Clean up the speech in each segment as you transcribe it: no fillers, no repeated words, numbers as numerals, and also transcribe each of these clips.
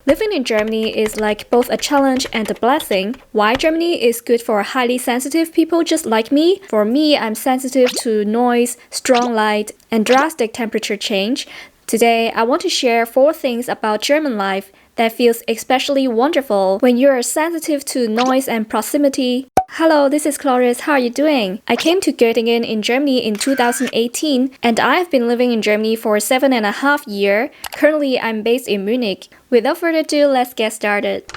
Living in Germany is like both a challenge and a blessing. Why Germany is good for highly sensitive people just like me? For me, I'm sensitive to noise, strong light, and drastic temperature change. Today, I want to share 4 things about German life that feels especially wonderful when you're sensitive to noise and proximity. Hello, this is Cloris. How are you doing? I came to Göttingen in Germany in 2018, and I have been living in Germany for 7.5 years. Currently, I'm based in Munich. Without further ado, let's get started.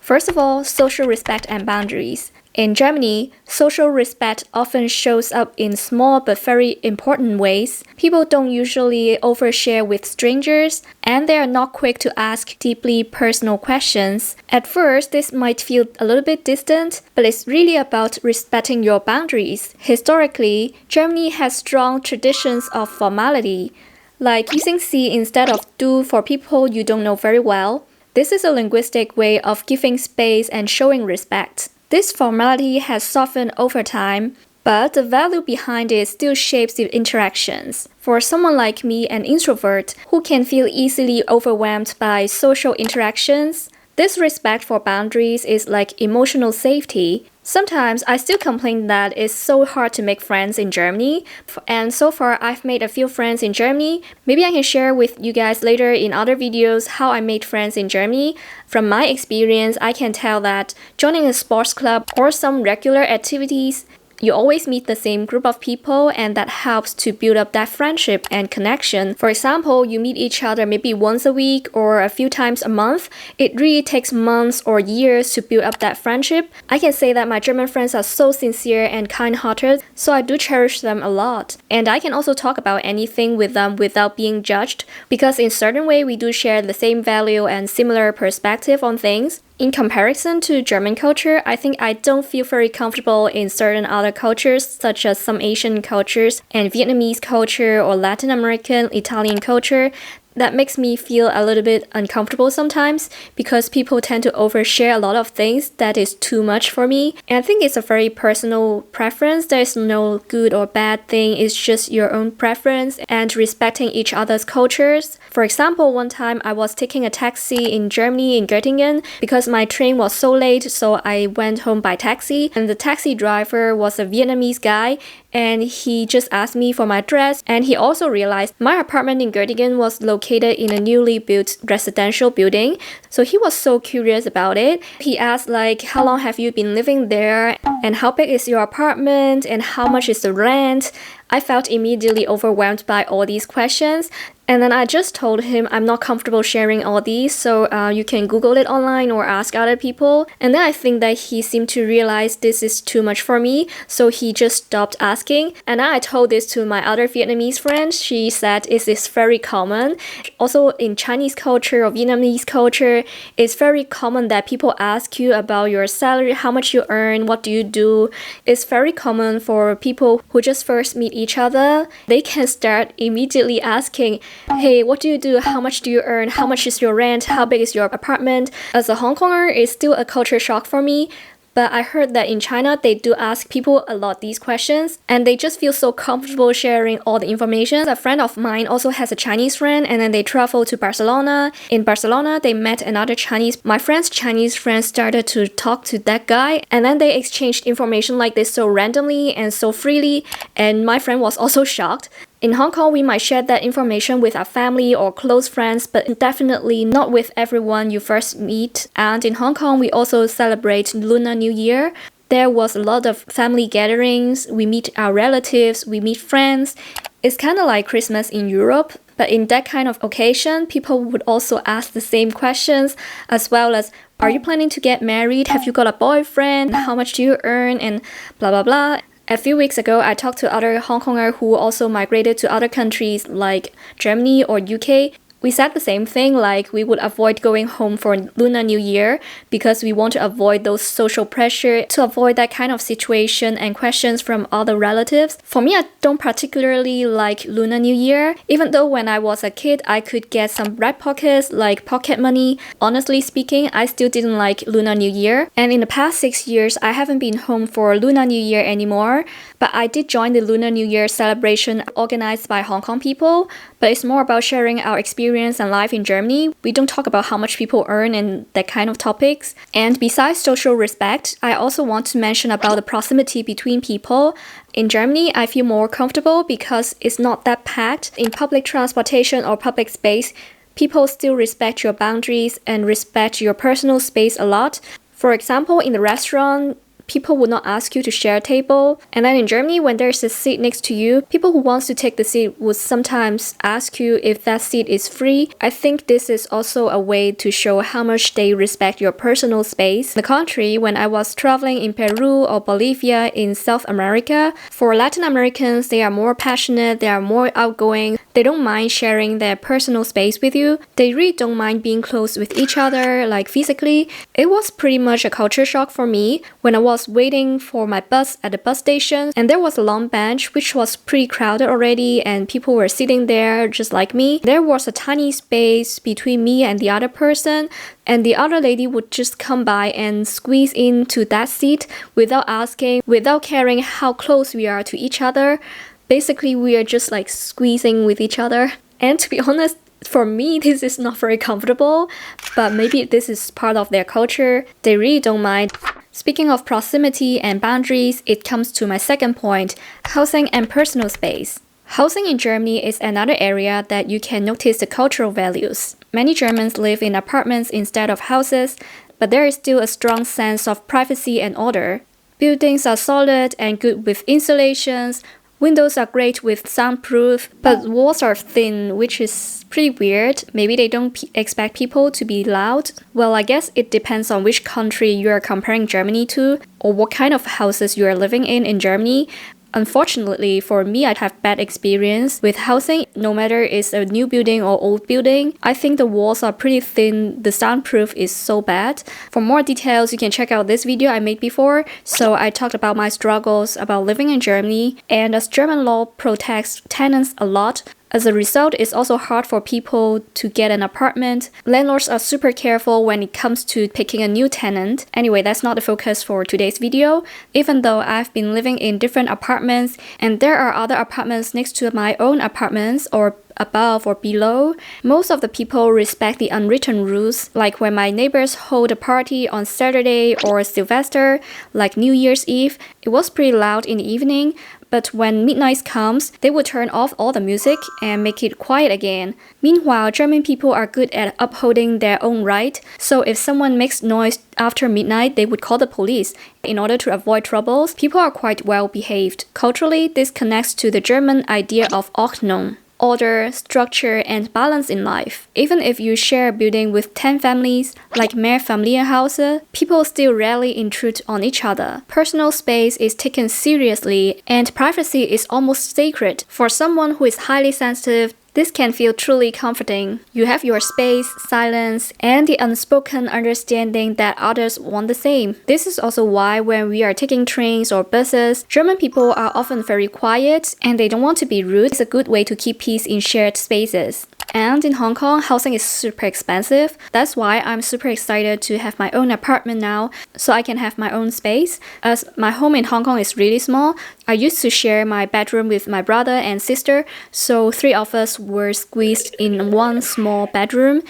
First of all, social respect and boundaries. In Germany, social respect often shows up in small but very important ways. People don't usually overshare with strangers, and they are not quick to ask deeply personal questions. At first, this might feel a little bit distant, but it's really about respecting your boundaries. Historically, Germany has strong traditions of formality, like using Sie instead of Du for people you don't know very well. This is a linguistic way of giving space and showing respect. This formality has softened over time, but the value behind it still shapes the interactions. For someone like me, an introvert, who can feel easily overwhelmed by social interactions, this respect for boundaries is like emotional safety. Sometimes I still complain that it's so hard to make friends in Germany, and so far I've made a few friends in Germany. Maybe I can share with you guys later in other videos how I made friends in Germany. From my experience, I can tell that joining a sports club or some regular activities, you always meet the same group of people, and that helps to build up that friendship and connection. For example, you meet each other maybe once a week or a few times a month. It really takes months or years to build up that friendship. I can say that my German friends are so sincere and kind-hearted, so I do cherish them a lot. And I can also talk about anything with them without being judged, because in certain way we do share the same value and similar perspective on things. In comparison to German culture, I think I don't feel very comfortable in certain other cultures, such as some Asian cultures and Vietnamese culture or Latin American, Italian culture. That makes me feel a little bit uncomfortable sometimes because people tend to overshare a lot of things that is too much for me. And I think it's a very personal preference. There's no good or bad thing. It's just your own preference and respecting each other's cultures. For example, one time I was taking a taxi in Germany in Göttingen because my train was so late, so I went home by taxi. And the taxi driver was a Vietnamese guy, and he just asked me for my address, and he also realized my apartment in Göttingen was located in a newly built residential building, so he was so curious about it. He asked like, how long have you been living there, and how big is your apartment, and how much is the rent? I felt immediately overwhelmed by all these questions. And then I just told him I'm not comfortable sharing all these, so you can Google it online or ask other people. And then I think that he seemed to realize this is too much for me, so he just stopped asking. And then I told this to my other Vietnamese friend. She said it is very common. Also in Chinese culture or Vietnamese culture, it's very common that people ask you about your salary, how much you earn, what do you do. It's very common for people who just first meet each other. They can start immediately asking, hey, what do you do? How much do you earn? How much is your rent? How big is your apartment? As a Hong Konger, it's still a culture shock for me. But I heard that in China, they do ask people a lot these questions, and they just feel so comfortable sharing all the information. A friend of mine also has a Chinese friend, and then they travel to Barcelona. In Barcelona, they met another Chinese. My friend's Chinese friend started to talk to that guy, and then they exchanged information like this so randomly and so freely, and my friend was also shocked. In Hong Kong, we might share that information with our family or close friends, but definitely not with everyone you first meet. And in Hong Kong, we also celebrate Lunar New Year. There was a lot of family gatherings. We meet our relatives, we meet friends. It's kind of like Christmas in Europe, but in that kind of occasion, people would also ask the same questions, as well as, are you planning to get married? Have you got a boyfriend? How much do you earn? And blah, blah, blah. A few weeks ago, I talked to other Hong Kongers who also migrated to other countries like Germany or UK. We said the same thing, like we would avoid going home for Lunar New Year because we want to avoid those social pressure, to avoid that kind of situation and questions from other relatives. For me, I don't particularly like Lunar New Year, even though when I was a kid, I could get some red pockets, like pocket money. Honestly speaking, I still didn't like Lunar New Year. And in the past 6 years, I haven't been home for Lunar New Year anymore, but I did join the Lunar New Year celebration organized by Hong Kong people. but it's more about sharing our experience and life in Germany. We don't talk about how much people earn and that kind of topics. And besides social respect, I also want to mention about the proximity between people. In Germany, I feel more comfortable because it's not that packed. In public transportation or public space, people still respect your boundaries and respect your personal space a lot. For example, in the restaurant, people would not ask you to share a table. And then in Germany, when there's a seat next to you, people who wants to take the seat would sometimes ask you if that seat is free. I think this is also a way to show how much they respect your personal space. In the country, when I was traveling in Peru or Bolivia in South America, for Latin Americans, they are more passionate, they are more outgoing. They don't mind sharing their personal space with you. They really don't mind being close with each other, like physically. It was pretty much a culture shock for me when I was waiting for my bus at the bus station, and there was a long bench which was pretty crowded already, and people were sitting there just like me. There was a tiny space between me and the other person, and the other lady would just come by and squeeze into that seat without asking, without caring how close we are to each other. Basically, we are just like squeezing with each other. And to be honest, for me, this is not very comfortable, but maybe this is part of their culture. They really don't mind. Speaking of proximity and boundaries, it comes to my second point, housing and personal space. Housing in Germany is another area that you can notice the cultural values. Many Germans live in apartments instead of houses, but there is still a strong sense of privacy and order. Buildings are solid and good with insulations. Windows are great with soundproof, but walls are thin, which is pretty weird. Maybe they don't expect people to be loud. Well, I guess it depends on which country you are comparing Germany to, or what kind of houses you are living in Germany. Unfortunately, for me, I have bad experience with housing, no matter it's a new building or old building. I think the walls are pretty thin, the soundproof is so bad. For more details, you can check out this video I made before. So I talked about my struggles about living in Germany, and as German law protects tenants a lot, as a result, it's also hard for people to get an apartment. Landlords are super careful when it comes to picking a new tenant. Anyway, that's not the focus for today's video. Even though I've been living in different apartments, and there are other apartments next to my own apartments or above or below, most of the people respect the unwritten rules, like when my neighbors hold a party on Saturday or Sylvester, like New Year's Eve. It was pretty loud in the evening, but when midnight comes, they would turn off all the music and make it quiet again. Meanwhile, German people are good at upholding their own right, so if someone makes noise after midnight, they would call the police. In order to avoid troubles, people are quite well behaved. Culturally, this connects to the German idea of Ordnung. Order, structure, and balance in life. Even if you share a building with 10 families, like Mehrfamilienhäuser, people still rarely intrude on each other. Personal space is taken seriously, and privacy is almost sacred. For someone who is highly sensitive, this can feel truly comforting. You have your space, silence, and the unspoken understanding that others want the same. This is also why when we are taking trains or buses, German people are often very quiet and they don't want to be rude. It's a good way to keep peace in shared spaces. And in Hong Kong, housing is super expensive. That's why I'm super excited to have my own apartment now, so I can have my own space. As my home in Hong Kong is really small, I used to share my bedroom with my brother and sister, so 3 of us were squeezed in one small bedroom.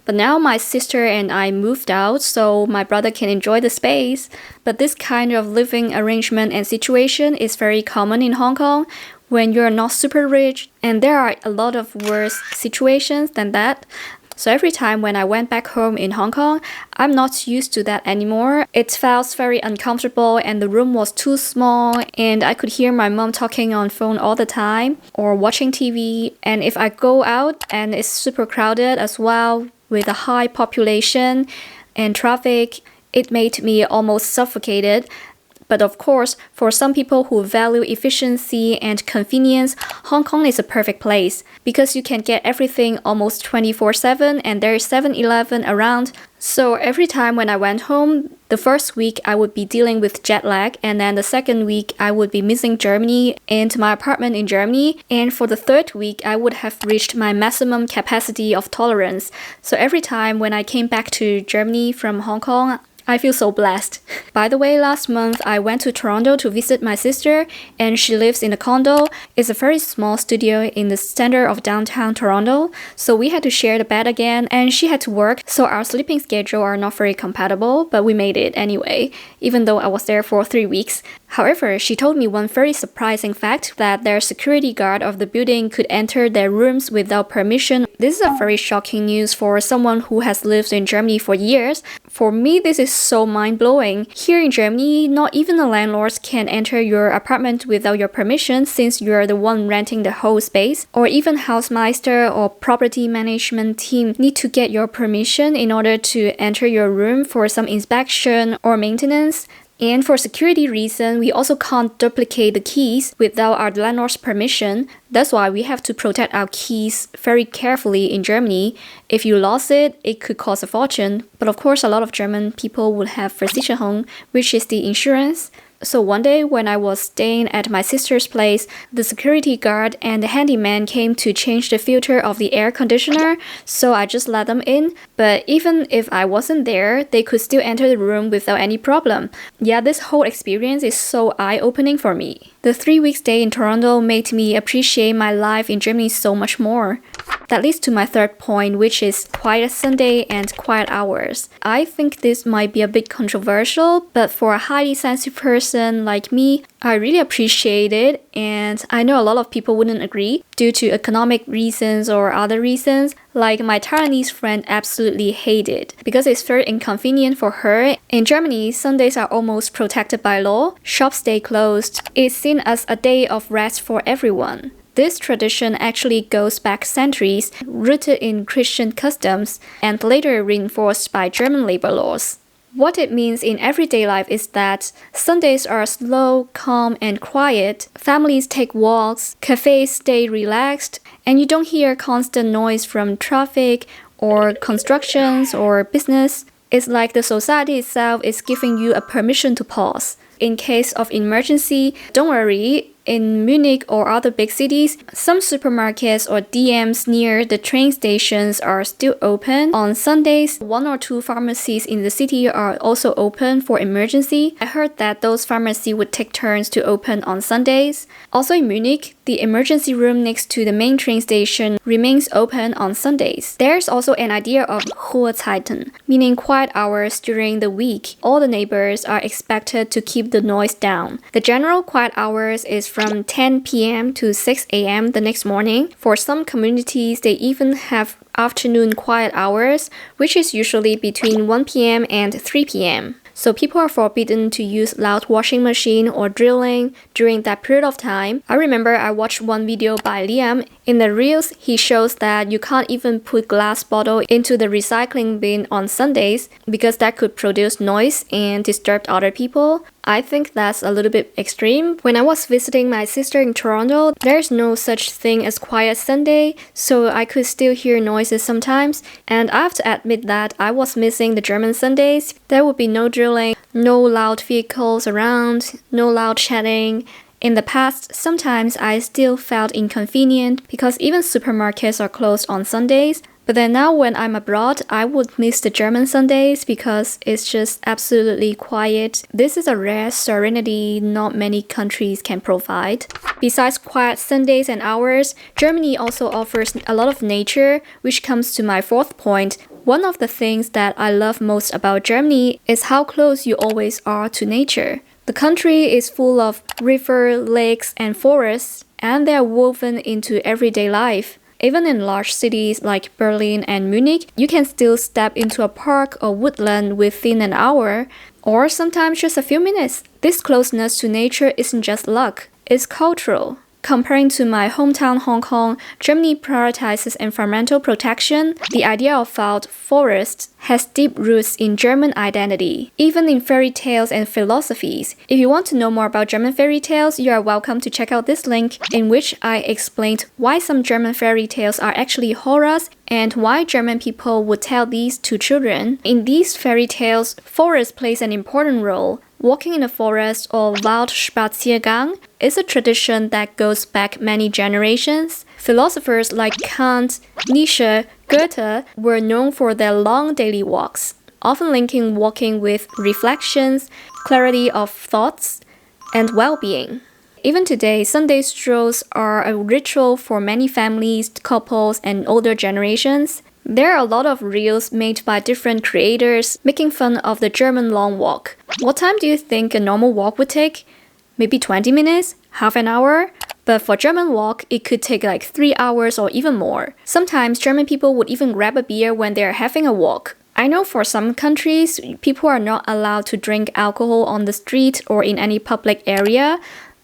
But now my sister and I moved out, so my brother can enjoy the space. But this kind of living arrangement and situation is very common in Hong Kong when you're not super rich, and there are a lot of worse situations than that. So every time when I went back home in Hong Kong, I'm not used to that anymore. It felt very uncomfortable and the room was too small, and I could hear my mom talking on phone all the time or watching TV. And if I go out and it's super crowded as well with a high population and traffic, it made me almost suffocated. But of course, for some people who value efficiency and convenience, Hong Kong is a perfect place because you can get everything almost 24/7 and there is 7-Eleven around. So every time when I went home, the first week I would be dealing with jet lag, and then the second week I would be missing Germany and my apartment in Germany, and for the third week I would have reached my maximum capacity of tolerance. So every time when I came back to Germany from Hong Kong, I feel so blessed. By the way, last month I went to Toronto to visit my sister, and she lives in a condo. It's a very small studio in the center of downtown Toronto, so we had to share the bed again, and she had to work, so our sleeping schedule are not very compatible, but we made it anyway, even though I was there for 3 weeks. However, she told me one very surprising fact, that their security guard of the building could enter their rooms without permission. This is a very shocking news for someone who has lived in Germany for years. For me, this is so mind-blowing. Here in Germany, not even the landlords can enter your apartment without your permission, since you're the one renting the whole space. Or even Hausmeister or property management team need to get your permission in order to enter your room for some inspection or maintenance. And for security reasons, we also can't duplicate the keys without our landlord's permission. That's why we have to protect our keys very carefully in Germany. If you lost it, it could cost a fortune. But of course, a lot of German people would have Versicherung, which is the insurance. So one day when I was staying at my sister's place, the security guard and the handyman came to change the filter of the air conditioner, so I just let them in. But even if I wasn't there, they could still enter the room without any problem. Yeah, this whole experience is so eye-opening for me. The 3-week stay in Toronto made me appreciate my life in Germany so much more. That leads to my third point, which is quiet Sunday and quiet hours. I think this might be a bit controversial, but for a highly sensitive person like me, I really appreciate it, and I know a lot of people wouldn't agree due to economic reasons or other reasons. Like my Taiwanese friend absolutely hate it because it's very inconvenient for her. In Germany, Sundays are almost protected by law. Shops stay closed. It's seen as a day of rest for everyone. This tradition actually goes back centuries, rooted in Christian customs, and later reinforced by German labor laws. What it means in everyday life is that Sundays are slow, calm, and quiet. Families take walks, cafes stay relaxed, and you don't hear constant noise from traffic or constructions or business. It's like the society itself is giving you a permission to pause. In case of emergency, don't worry. In Munich or other big cities, some supermarkets or DMs near the train stations are still open. On Sundays, 1 or 2 pharmacies in the city are also open for emergency. I heard that those pharmacies would take turns to open on Sundays. Also in Munich, the emergency room next to the main train station remains open on Sundays. There's also an idea of Ruhezeiten, meaning quiet hours during the week. All the neighbors are expected to keep the noise down. The general quiet hours is from 10 p.m. to 6 a.m. the next morning. For some communities, they even have afternoon quiet hours, which is usually between 1 p.m. and 3 p.m. So people are forbidden to use loud washing machine or drilling during that period of time. I remember I watched one video by Liam. In the reels, he shows that you can't even put glass bottle into the recycling bin on Sundays because that could produce noise and disturb other people. I think that's a little bit extreme. When I was visiting my sister in Toronto, there's no such thing as quiet Sunday, so I could still hear noises sometimes. And I have to admit that I was missing the German Sundays. There would be no drilling, no loud vehicles around, no loud chatting. In the past, sometimes I still felt inconvenient because even supermarkets are closed on Sundays. But then now when I'm abroad, I would miss the German Sundays because it's just absolutely quiet. This is a rare serenity not many countries can provide. Besides quiet Sundays and hours, Germany also offers a lot of nature, which comes to my fourth point. One of the things that I love most about Germany is how close you always are to nature. The country is full of rivers, lakes, and forests, and they are woven into everyday life. Even in large cities like Berlin and Munich, you can still step into a park or woodland within an hour, or sometimes just a few minutes. This closeness to nature isn't just luck, it's cultural. Comparing to my hometown Hong Kong, Germany prioritizes environmental protection. The idea of wild forests has deep roots in German identity, even in fairy tales and philosophies. If you want to know more about German fairy tales, you are welcome to check out this link, in which I explained why some German fairy tales are actually horrors and why German people would tell these to children. In these fairy tales, forest plays an important role. Walking in the forest or Waldspaziergang is a tradition that goes back many generations. Philosophers like Kant, Nietzsche, Goethe were known for their long daily walks. often linking walking with reflections, clarity of thoughts, and well-being. Even today, Sunday strolls are a ritual for many families, couples, and older generations. There are a lot of reels made by different creators making fun of the German long walk. What time do you think a normal walk would take? Maybe 20 minutes? Half an hour? But for German walk, it could take like 3 hours or even more. Sometimes German people would even grab a beer when they're having a walk. I know for some countries, people are not allowed to drink alcohol on the street or in any public area,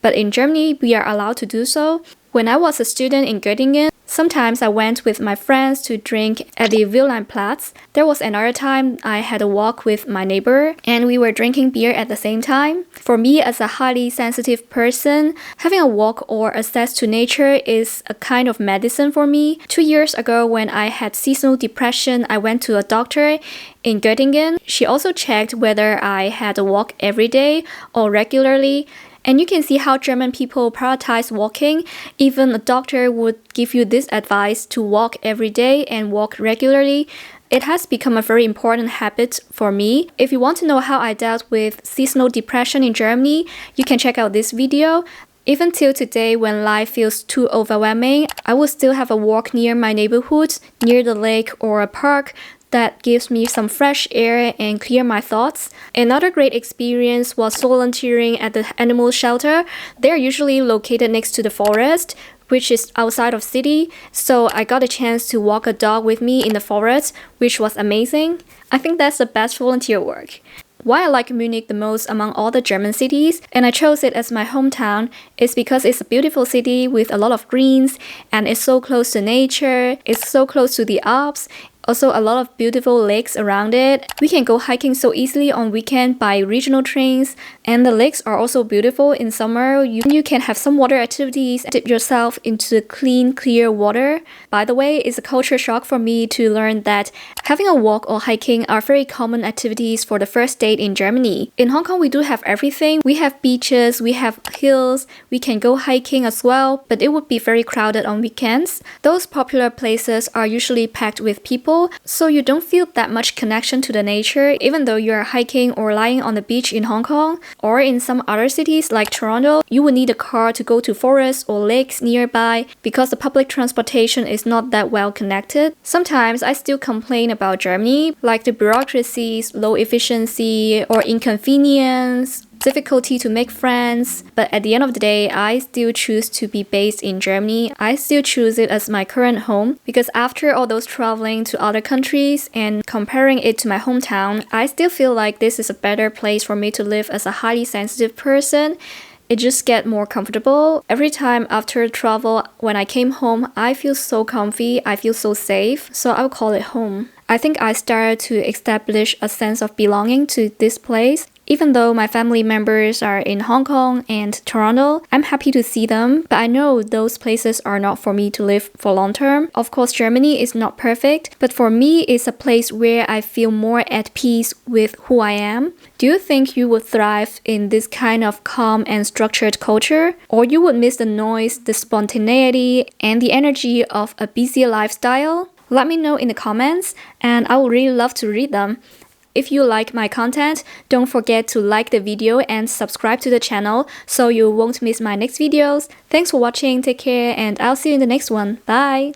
but in Germany, we are allowed to do so. When I was a student in Göttingen, sometimes I went with my friends to drink at the Wilhelmplatz. There was another time I had a walk with my neighbor and we were drinking beer at the same time. For me, as a highly sensitive person, having a walk or access to nature is a kind of medicine for me. 2 years ago, when I had seasonal depression, I went to a doctor in Göttingen. She also checked whether I had a walk every day or regularly. And you can see how German people prioritize walking. Even a doctor would give you this advice to walk every day and walk regularly. It has become a very important habit for me. If you want to know how I dealt with seasonal depression in Germany, you can check out this video. Even till today, when life feels too overwhelming, I will still have a walk near my neighborhood, near the lake or a park, that gives me some fresh air and clear my thoughts. Another great experience was volunteering at the animal shelter. They are usually located next to the forest, which is outside of city, so I got a chance to walk a dog with me in the forest, which was amazing. I think that's the best volunteer work. Why I like Munich the most among all the German cities, and I chose it as my hometown, is because it's a beautiful city with a lot of greens, and it's so close to nature, it's so close to the Alps. Also, a lot of beautiful lakes around it. We can go hiking so easily on weekend by regional trains, and the lakes are also beautiful in summer. You can have some water activities, dip yourself into the clean, clear water. By the way, it's a culture shock for me to learn that having a walk or hiking are very common activities for the first date in Germany. In Hong Kong, we do have everything. We have beaches, we have hills, we can go hiking as well, but it would be very crowded on weekends. Those popular places are usually packed with people, so you don't feel that much connection to the nature, even though you're hiking or lying on the beach in Hong Kong. Or in some other cities like Toronto, you would need a car to go to forests or lakes nearby because the public transportation is not that well connected. Sometimes I still complain about Germany, like the bureaucracy's low efficiency or inconvenience, difficulty to make friends, but at the end of the day, I still choose to be based in Germany. I still choose it as my current home because after all those traveling to other countries and comparing it to my hometown, I still feel like this is a better place for me to live as a highly sensitive person. It just gets more comfortable. Every time after travel, when I came home, I feel so comfy, I feel so safe, so I'll call it home. I think I started to establish a sense of belonging to this place. Even though my family members are in Hong Kong and Toronto, I'm happy to see them, but I know those places are not for me to live for long term. Of course, Germany is not perfect, but for me, it's a place where I feel more at peace with who I am. Do you think you would thrive in this kind of calm and structured culture? Or you would miss the noise, the spontaneity, and the energy of a busy lifestyle? Let me know in the comments, and I would really love to read them. If you like my content, don't forget to like the video and subscribe to the channel so you won't miss my next videos. Thanks for watching, take care, and I'll see you in the next one. Bye!